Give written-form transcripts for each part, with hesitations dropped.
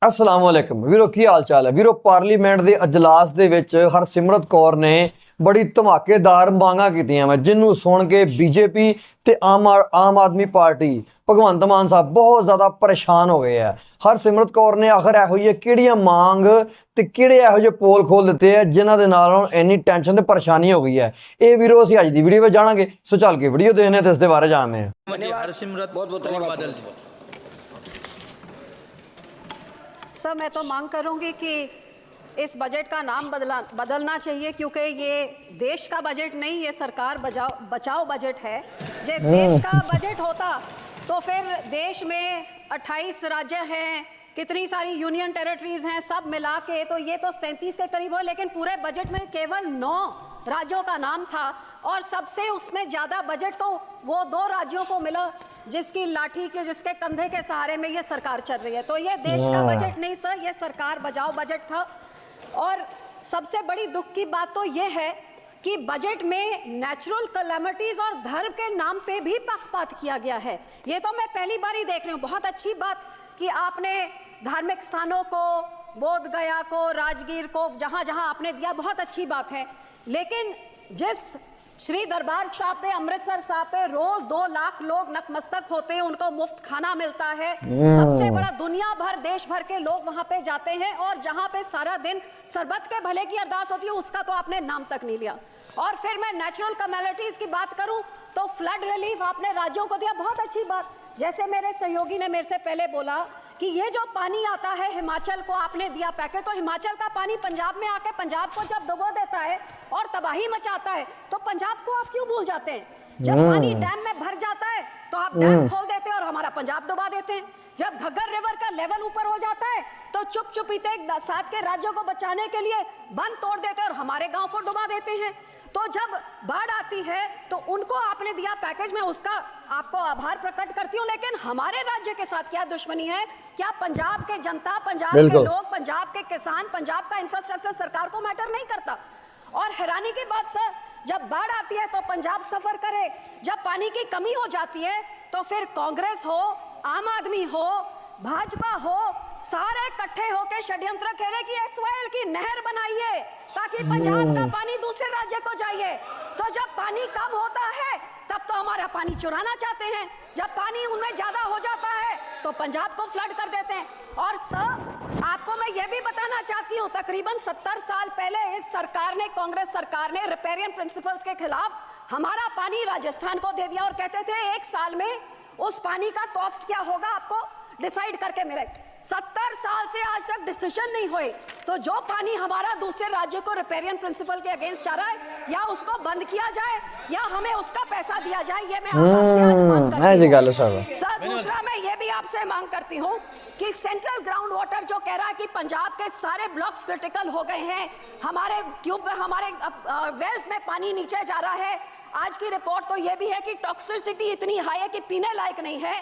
अस्सलाम वालेकुम वीरो की हाल चाल है वीरो। पार्लीमेंट के अजलास ਦੇ ਵਿੱਚ ਹਰਸਿਮਰਤ ਕੌਰ ਨੇ बड़ी धमाकेदार मांगा कीतियां मैं जिन्होंने सुन के बीजेपी ते आम आदमी पार्टी भगवंत मान साहब बहुत ज़्यादा परेशान हो गए हैं। हरसिमरत कौर ने आखिर ਇਹੋ ਜਿਹੀ ਕਿਹੜੀਆਂ मांग ਤੇ ਕਿਹੜੇ ਇਹੋ ਜਿਹੇ पोल खोल ਦਿੱਤੇ है जिन्हां ਦੇ ਨਾਲ ਇੰਨੀ टेंशन ਤੇ परेशानी हो गई है। ਇਹ ਵੀਰੋ ਅਸੀਂ ਅੱਜ ਦੀ ਵੀਡੀਓ ਵਿੱਚ ਜਾਣਾਂਗੇ, ਸੋ ਚੱਲ ਕੇ ਵੀਡੀਓ ਦੇਖਨੇ ਤੇ ਇਸ ਦੇ ਬਾਰੇ ਜਾਣਦੇ ਹਾਂ। हरसिमरत बहुत धन्यवाद जी। सर मैं तो मांग करूंगी कि इस बजट का नाम बदलना चाहिए, क्योंकि ये देश का बजट नहीं, ये सरकार बचाओ बजट है। जो देश का बजट होता तो फिर देश में 28 राज्य हैं, कितनी सारी यूनियन टेरिटरीज हैं, सब मिला के तो ये तो 37 के करीब हो, लेकिन पूरे बजट में केवल 9 राज्यों का नाम था और सबसे उसमें ज़्यादा बजट तो वो 2 राज्यों को मिला जिसकी लाठी के जिसके कंधे के सहारे में ये सरकार चल रही है। तो ये देश का बजट नहीं सर, ये सरकार बचाओ बजट था। और सबसे बड़ी दुख की बात तो ये है कि बजट में नेचुरल कैलेमिटीज और धर्म के नाम पे भी पक्षपात किया गया है। ये तो मैं पहली बार ही देख रही हूँ। बहुत अच्छी बात कि आपने धार्मिक स्थानों को, बोध गया को, राजगीर को, जहाँ जहाँ आपने दिया, बहुत अच्छी बात है। लेकिन जिस श्री दरबार साहब पे, अमृतसर साहब पे रोज 2 लाख लोग नतमस्तक होते हैं, उनको मुफ्त खाना मिलता है, सबसे बड़ा दुनिया भर देश भर के लोग वहां पे जाते हैं और जहां पे सारा दिन सरबत के भले की अरदास होती है, उसका तो आपने नाम तक नहीं लिया। और फिर मैं नेचुरल कैलेमिटीज की बात करूं तो फ्लड रिलीफ आपने राज्यों को दिया, बहुत अच्छी बात। जैसे मेरे सहयोगी ने मेरे से पहले बोला कि ये जो पानी आता है हिमाचल को आपने दिया पैकेज, तो हिमाचल का पानी पंजाब में आके पंजाब को जब डुबो देता है और तबाही मचाता है तो पंजाब को आप क्यों भूल जाते हैं? जब पानी डैम में भर जाता है तो आप डैम खोल देते हैं और हमारा पंजाब डुबा देते हैं। जब घग्गर रिवर का लेवल ऊपर हो जाता है तो चुप चुपीते 7 के राज्यों को बचाने के लिए बंद तोड़ देते हैं और हमारे गांव को डुबा देते हैं। तो जब बाढ़ आती है तो उनको आपने दिया पैकेज में, उसका आपको आभार प्रकट करती हूँ, लेकिन हमारे राज्य के साथ क्या दुश्मनी है? क्या पंजाब के जनता, पंजाब के लोग, पंजाब के किसान, पंजाब का इंफ्रास्ट्रक्चर सरकार को मैटर नहीं करता? और हैरानी की बात सर, जब बाढ़ आती है तो पंजाब सफर करे, जब पानी की कमी हो जाती है तो फिर कांग्रेस हो, आम आदमी हो, भाजपा हो, सारे इकट्ठे होकर षड्यंत्र खेले कि एसवाईएल की नहर बनाइए ताकि पंजाब का पानी दूसरे राज्य को जाइए। तो जब पानी कम होता है तब तो हमारा पानी चुराना चाहते हैं, जब पानी उनमें ज्यादा हो जाता है तो पंजाब को फ्लड कर देते हैं। और सर आपको मैं ये भी बताना चाहती हूँ, तकरीबन 70 साल पहले इस सरकार ने, कांग्रेस सरकार ने रिपेरियन प्रिंसिपल्स के खिलाफ हमारा पानी राजस्थान को दे दिया और कहते थे 1 साल में उस पानी का कॉस्ट क्या होगा आपको डिसाइड करके मिले। 70 साल से आज तक डिसीजन नहीं हुए। तो जो पानी हमारा दूसरे राज्य को रिपेरियन प्रिंसिपल के अगेंस्ट जा रहा है, या उसको बंद किया जाए या हमें उसका पैसा दिया जाए, ये मैं आपसे आज मांग करती हूं। सर दूसरा मैं ये भी आपसे मांग करती हूँ कि सेंट्रल ग्राउंड वाटर जो कह रहा है कि पंजाब के सारे ब्लॉक्स क्रिटिकल हो गए हैं, हमारे ट्यूब में, हमारे वेल्स में पानी नीचे जा रहा है। आज की रिपोर्ट तो ये भी है कि टॉक्सिसिटी इतनी हाई है कि पीने लायक नहीं है।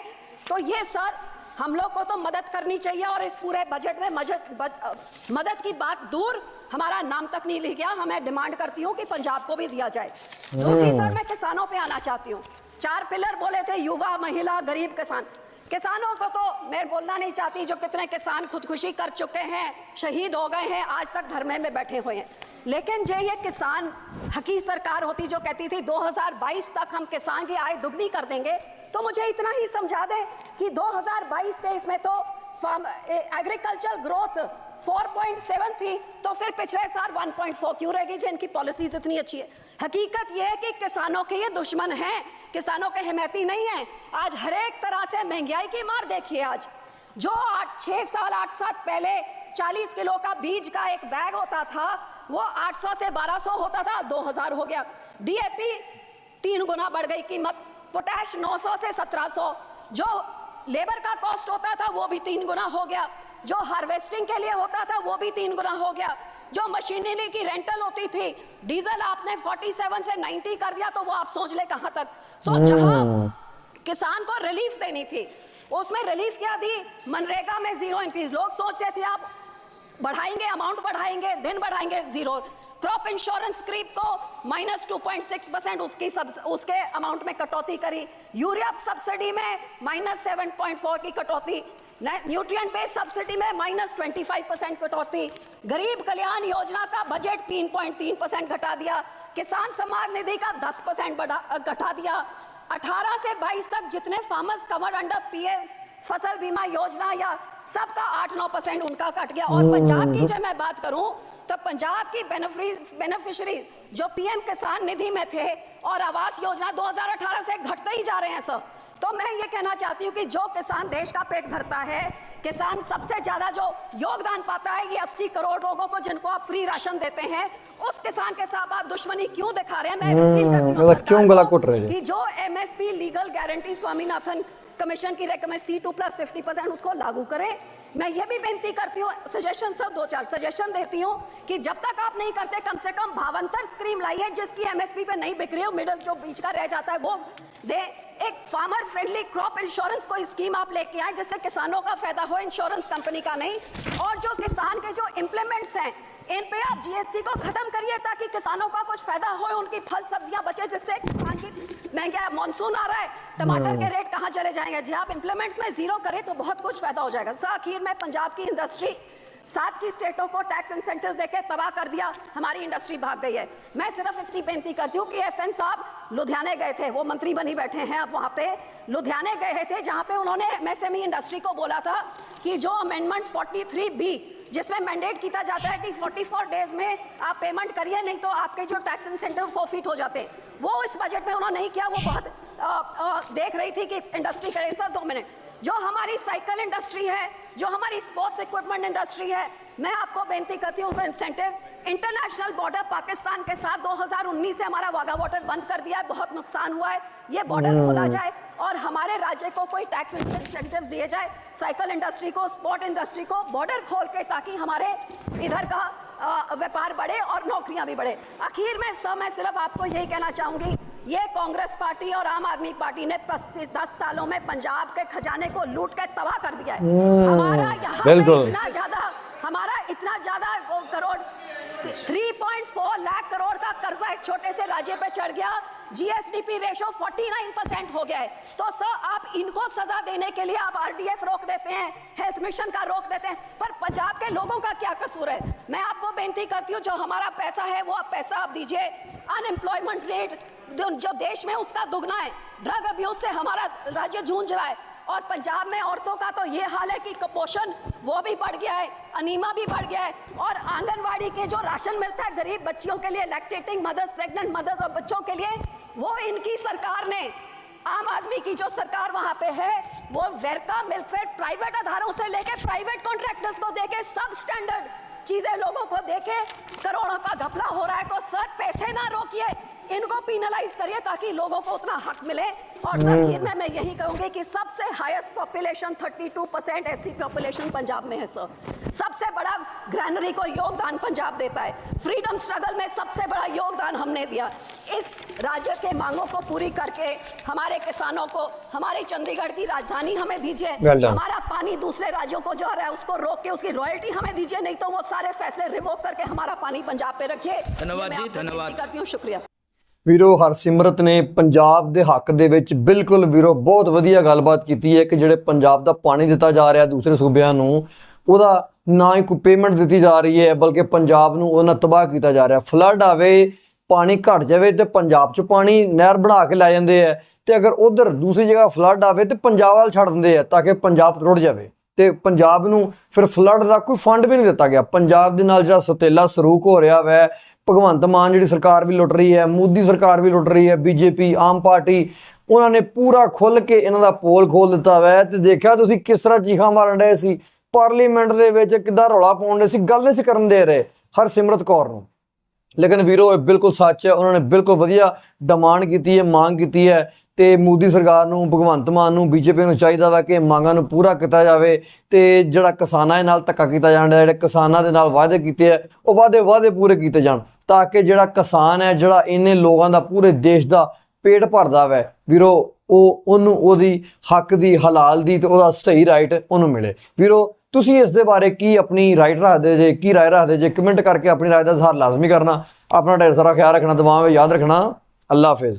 तो ये सर हम लोग को तो मदद करनी चाहिए और इस पूरे बजट में मदद की बात दूर, हमारा नाम तक नहीं लिख गया। हमें डिमांड करती हूँ कि पंजाब को भी दिया जाए। दूसरी सर मैं किसानों पे आना चाहती हूँ। 4 पिलर बोले थे, युवा, महिला, गरीब किसान। किसानों को तो मैं बोलना नहीं चाहती, जो कितने किसान खुदकुशी कर चुके हैं, शहीद हो गए हैं, आज तक धरने में बैठे हुए हैं। लेकिन जो ये किसान हकी सरकार होती जो कहती थी 2022 तक हम किसान की आय दुगनी कर देंगे, तो मुझे इतना ही समझा दे कि 2022-23 में तो एग्रीकल्चर ग्रोथ 4.7 थी, तो फिर पिछले साल 1.4 क्यों रहेगी जिनकी पॉलिसीज इतनी अच्छी है? हकीकत यह है कि किसानों के ये दुश्मन हैं, किसानों के हिमैती नहीं हैं। आज हर एक तरह से महंगाई की मार देखिए। आज जो 6 साल 8 साल पहले 40 किलो का बीज का एक बैग होता था, वो 800 से 1200 होता था, 2000 हो गया। डीएपी 3 गुना बढ़ गई कीमत, पोटैश 900 से 1700, जो लेबर का कॉस्ट होता था वो भी 3 गुना हो गया, जो हार्वेस्टिंग के लिए होता था वो भी 3 गुना हो गया, जो मशीनरी की रेंटल होती थी, डीजल आपने 47 से 90 कर दिया, तो वो आप सोच ले कहां तक। जहां किसान को रिलीफ देनी थी उसमें रिलीफ क्या दी? मनरेगा में 0 इंक्रीज। लोग सोचते थे आप बढ़ाएंगे, अमाउंट बढ़ाएंगे, दिन बढ़ाएंगे, 0। क्रॉप इंश्योरेंस क्रीप को -2.6% उसके अमाउंट में कटौती करी। यूरिया सब्सिडी में -7.4 की कटौती। न्यूट्रिएंट बेस्ड सब्सिडी में -25% कटौती, गरीब कल्याण योजना का बजट 3.3% घटा दिया, किसान सम्मान निधि का 10% घटा दिया, 18 से 22 तक जितने फार्मर्स कवर अंडर पीएम फसल बीमा योजना या सबका 8-9% उनका कट गया। और पंजाब की जब मैं बात करूं तो पंजाब की बेनिफिशियरी जो पीएम किसान निधि में थे और आवास योजना 2018 से घटते ही जा रहे हैं सर। तो मैं ये कहना चाहती हूँ कि जो किसान देश का पेट भरता है, किसान सबसे ज्यादा जो योगदान पाता है, ये 80 करोड़ लोगों को जिनको आप फ्री राशन देते हैं, उस किसान के साथ आप दुश्मनी क्यों दिखा रहे हैं? मैं अपील करती हूँ क्यों गला घुट रहे कि जो MSP legal guarantee Swaminathan commission की रेकमेंड C2+ 50% उसको लागू करें। मैं ये भी बेनती करती हूँ, सजेशन सब 2-4 सजेशन देती हूँ कि जब तक आप नहीं करते कम से कम भावांतर स्कीम लाइए जिसकी एमएसपी पे नहीं बिक रही हो, मिडल जो बीच का रह जाता है वो दे। एक फार्मर फ्रेंडली क्रॉप इंश्योरेंस कोई स्कीम आप लेके आए जिससे किसानों का फायदा हो, इंश्योरेंस कंपनी का नहीं। और जो किसान के जो इम्प्लीमेंट्स हैं इन पे आप जीएसटी को खत्म करिए ताकि किसानों का कुछ फायदा हो, उनकी फल सब्जियां बचे, जिससे किसान की महंगा मानसून आ रहा है, टमाटर के रेट कहाँ चले जाएंगे। जी आप इम्प्लीमेंट्स में जीरो करें तो बहुत कुछ फायदा हो जाएगा। आखिर में पंजाब की इंडस्ट्री 7 की स्टेटों को टैक्स इंसेंटिव्स देके तबाह कर दिया, हमारी इंडस्ट्री भाग गई है। मैं सिर्फ इतनी बेनती करती हूँ कि FN साहब लुधियाने गए थे, वो मंत्री बनी बैठे हैं अब वहाँ पे, लुधियाने गए थे जहाँ पे उन्होंने MSME इंडस्ट्री को बोला था कि जो अमेंडमेंट 43B जिसमें मैंडेट किया जाता है कि 44 डेज में आप पेमेंट करिए, नहीं तो आपके जो टैक्स इंसेंटिव फॉरफिट हो जाते हैं, वो इस बजट में उन्होंने नहीं किया। वो बहुत देख रही थी कि इंडस्ट्री करे। सर 2 मिनट, जो हमारी साइकिल इंडस्ट्री है, जो हमारी स्पोर्ट्स इक्विपमेंट इंडस्ट्री है, मैं आपको बेनती करती हूँ इंसेंटिव इंटरनेशनल बॉर्डर पाकिस्तान के साथ 2019 से हमारा वाघा बॉर्डर बंद कर दिया है, बहुत नुकसान हुआ है, ये बॉर्डर खोला जाए और हमारे राज्य को कोई टैक्स इंसेंटिव्स दिए जाए, साइकिल इंडस्ट्री को, स्पोर्ट इंडस्ट्री को बॉर्डर खोल के, ताकि हमारे इधर का व्यापार बढ़े और नौकरियां भी बढ़े। आखिर में सर मैं सिर्फ आपको यही कहना चाहूंगी, ये कांग्रेस पार्टी और आम आदमी पार्टी ने 10 सालों में पंजाब के खजाने को लूट के तबाह कर दिया है। हमारा यहाँ हमारा इतना ज्यादा करोड़ 3.4 लाख करोड़ का कर्जा एक छोटे से राज्य पे चढ़ गया, GSDP रेशो 49% हो गया है। तो सर आप इनको सजा देने के लिए आप RDF रोक देते हैं, हेल्थ मिशन का रोक देते हैं, पर पंजाब के लोगों का क्या कसूर है? मैं आपको बेनती करती हूँ, जो हमारा पैसा है वो आप पैसा आप दीजिए। अनएम्प्लॉयमेंट रेट जो देश में उसका दुगना है, ड्रग अब्यूज से हमारा राज्य जूझ रहा है, और पंजाब में औरतों का तो ये हाल है कि कुपोषण वो भी बढ़ गया है, अनीमा भी बढ़ गया है, और आंगनवाड़ी के जो राशन मिलता है गरीब बच्चियों के लिए, लैक्टेटिंग मदर्स, प्रेग्नेंट मदर्स और बच्चों के लिए, वो इनकी सरकार ने, आम आदमी की जो सरकार वहां पे है, वो वेरका मिल्कफेड प्राइवेट आधारों से लेके प्राइवेट कॉन्ट्रैक्टर्स को देके सब स्टैंडर्ड चीजें लोगों को देके करोड़ों का घपला हो रहा है। तो सर पैसे ना रोकिए, इनको पिनलाइज करिए ताकि लोगों को उतना हक मिले। और सर मैं यही कहूंगी कि सबसे highest population 32% SC population Punjab में है सर। सबसे बड़ा ग्रैनरी को योगदान पंजाब देता है, फ्रीडम स्ट्रगल में सबसे बड़ा योगदान हमने दिया। इस राज्य के मांगों को पूरी करके हमारे किसानों को हमारी चंडीगढ़ की राजधानी हमें दीजिए, हमारा पानी दूसरे राज्यों को जा रहा है उसको रोक के उसकी रॉयल्टी हमें दीजिए, नहीं तो वो सारे फैसले रिवोक करके हमारा पानी पंजाब पे रखिए। धन्यवाद जी, धन्यवाद करती हूँ, शुक्रिया। ਵੀਰੋ ਹਰਸਿਮਰਤ ਨੇ ਪੰਜਾਬ ਦੇ ਹੱਕ ਦੇ ਵਿੱਚ ਬਿਲਕੁਲ ਵੀਰੋ ਬਹੁਤ ਵਧੀਆ ਗੱਲਬਾਤ ਕੀਤੀ ਹੈ ਕਿ ਜਿਹੜੇ ਪੰਜਾਬ ਦਾ ਪਾਣੀ ਦਿੱਤਾ ਜਾ ਰਿਹਾ ਦੂਸਰੇ ਸੂਬਿਆਂ ਨੂੰ, ਉਹਦਾ ਨਾ ਹੀ ਕੋਈ ਪੇਮੈਂਟ ਦਿੱਤੀ ਜਾ ਰਹੀ ਹੈ, ਬਲਕਿ ਪੰਜਾਬ ਨੂੰ ਉਹਨਾਂ ਤਬਾਹ ਕੀਤਾ ਜਾ ਰਿਹਾ। ਫਲੱਡ ਆਵੇ, ਪਾਣੀ ਘਟ ਜਾਵੇ ਤੇ ਪੰਜਾਬ 'ਚ ਪਾਣੀ ਨਹਿਰ ਬਣਾ ਕੇ ਲੈ ਜਾਂਦੇ ਆ, ਤੇ ਅਗਰ ਉਧਰ ਦੂਸਰੀ ਜਗ੍ਹਾ ਫਲੱਡ ਆਵੇ ਤੇ ਪੰਜਾਬ ਵੱਲ ਛੱਡ ਦਿੰਦੇ ਆ ਤਾਂ ਕਿ ਪੰਜਾਬ ਰੁੜ ਜਾਵੇ, ਤੇ ਪੰਜਾਬ ਨੂੰ ਫਿਰ ਫਲੱਡ ਦਾ ਕੋਈ ਫੰਡ ਵੀ ਨਹੀਂ ਦਿੱਤਾ ਗਿਆ। ਪੰਜਾਬ ਦੇ ਨਾਲ ਜਿਹੜਾ ਸੋਤੇਲਾ ਸਲੂਕ ਹੋ ਰਿਹਾ ਵੈ, ਭਗਵੰਤ ਮਾਨ ਜਿਹੜੀ ਸਰਕਾਰ ਵੀ ਲੁੱਟ ਰਹੀ ਹੈ, ਮੋਦੀ ਸਰਕਾਰ ਵੀ ਲੁੱਟ ਰਹੀ ਹੈ, BJP ਆਮ ਪਾਰਟੀ, ਉਹਨਾਂ ਨੇ ਪੂਰਾ ਖੁੱਲ੍ਹ ਕੇ ਇਹਨਾਂ ਦਾ ਪੋਲ ਖੋਲ੍ਹ ਦਿੱਤਾ ਵੈ। ਤੇ ਦੇਖਿਆ ਤੁਸੀਂ ਕਿਸ ਤਰ੍ਹਾਂ ਚੀਖਾਂ ਮਾਰਨ ਰਹੇ ਸੀ, ਪਾਰਲੀਮੈਂਟ ਦੇ ਵਿੱਚ ਕਿੱਦਾਂ ਰੌਲਾ ਪਾਉਣ ਰਹੇ ਸੀ, ਗੱਲ ਨਹੀਂ ਸੀ ਕਰਨ ਦੇ ਰਹੇ ਹਰਸਿਮਰਤ ਕੌਰ ਨੂੰ। ਲੇਕਿਨ ਵੀਰੋ ਇਹ ਬਿਲਕੁਲ ਸੱਚ ਹੈ, ਉਹਨਾਂ ਨੇ ਬਿਲਕੁਲ ਵਧੀਆ ਡਿਮਾਂਡ ਕੀਤੀ ਹੈ, ਮੰਗ ਕੀਤੀ ਹੈ, ਤੇ ਮੋਦੀ ਸਰਕਾਰ ਨੂੰ, ਭਗਵੰਤ ਮਾਨ ਨੂੰ, BJP ਨੂੰ ਚਾਹੀਦਾ ਵਾ ਕਿ ਮੰਗਾਂ ਨੂੰ ਪੂਰਾ ਕੀਤਾ ਜਾਵੇ, ਤੇ ਜਿਹੜਾ ਕਿਸਾਨਾਂ ਦੇ ਨਾਲ ਧੱਕਾ ਕੀਤਾ ਜਾਂਦਾ, ਜਿਹੜੇ ਕਿਸਾਨਾਂ ਦੇ ਨਾਲ ਵਾਅਦੇ ਕੀਤੇ ਹੈ ਉਹ ਵਾਅਦੇ ਪੂਰੇ ਕੀਤੇ ਜਾਣ, ਤਾਂ ਕਿ ਜਿਹੜਾ ਕਿਸਾਨ ਹੈ, ਜਿਹੜਾ ਇੰਨੇ ਲੋਕਾਂ ਦਾ ਪੂਰੇ ਦੇਸ਼ ਦਾ ਪੇਟ ਭਰਦਾ ਵੈ ਵੀਰੋ, ਉਹਨੂੰ ਉਹਦੀ ਹੱਕ ਦੀ, ਹਲਾਲ ਦੀ ਤੇ ਉਹਦਾ ਸਹੀ ਰਾਈਟ ਉਹਨੂੰ ਮਿਲੇ। ਵੀਰੋ ਤੁਸੀਂ ਇਸ ਦੇ ਬਾਰੇ ਕੀ ਆਪਣੀ ਰਾਈਟ ਰੱਖਦੇ ਜੇ, ਕੀ ਰਾਏ ਰੱਖਦੇ ਜੇ, ਕਮੈਂਟ ਕਰਕੇ ਆਪਣੀ ਰਾਏ ਦਾ ਇਜ਼ਹਾਰ ਲਾਜ਼ਮੀ ਕਰਨਾ। ਆਪਣਾ ਢੇਰ ਸਾਰਾ ਖਿਆਲ ਰੱਖਣਾ, ਦੁਆਵਾਂ ਵਿੱਚ ਯਾਦ ਰੱਖਣਾ। ਅੱਲਾ ਹਾਫਿਜ਼।